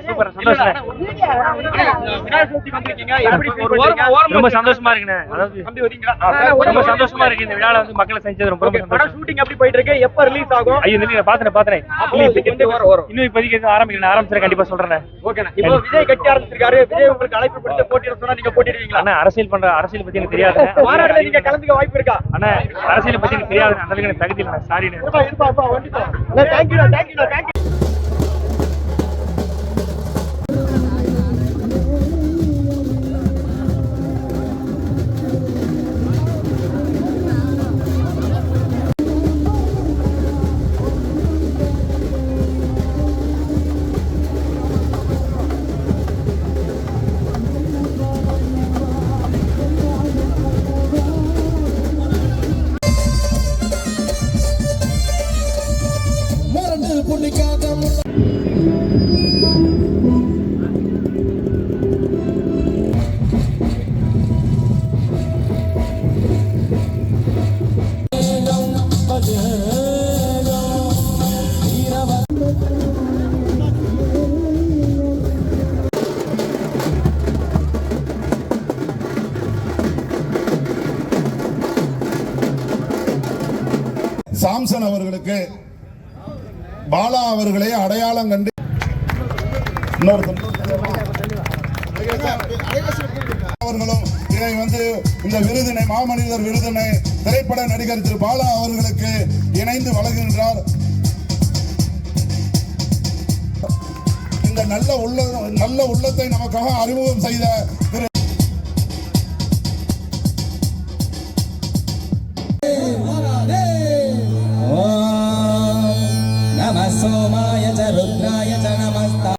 Super சந்தோஷம். ரொம்ப சந்தோஷமா இருக்குண்ணே. அதாவது ரொம்ப சந்தோஷமா இருக்கு இந்த விழால வந்து மக்களை செஞ்சது ரொம்ப சந்தோஷம். ஷூட்டிங் எப்படி போயிட்டு இருக்கு? எப்ப ரிலீஸ் ஆகும்? ஐயோ நீங்க பாத்துறேன். இன்னும் இப்போதைக்கு ஆரம்பிச்சிட கண்டிப்பா சொல்றேன். ஓகே. இப்போ விஜய் கட்சி ஆரம்பிச்சிருக்காரு. விஜய் உங்களுக்கு அழைப்பு கொடுத்து போட்டியிட சொன்னா நீங்க போட்டிடுவீங்களா? அண்ணா அரசியல் பத்தி எனக்கு தெரியாது. மாநாடுல நீங்க கலந்துக்க வாய்ப்பு இருக்கா? அண்ணா அரசியல் பத்தி எனக்கு தெரியாது. அந்த அளவுக்கு எனக்கு தகுதி இல்லை. சாரிண்ணே. தேங்க்யூ. சாம்சன் அவர்களுக்கு பாலா அவர்களை அடையாளம் கண்டு அவர்களும் இதை வந்து இந்த விருதினை மாமனிதர் விருதினை திரைப்பட நடிகர் திரு பாலா அவர்களுக்கு இணைந்து வழங்குகின்றார். இந்த நல்ல உள்ளத்தை நமக்காக அறிமுகம் செய்த திரு सोमाय च रुद्राय च नमस्ता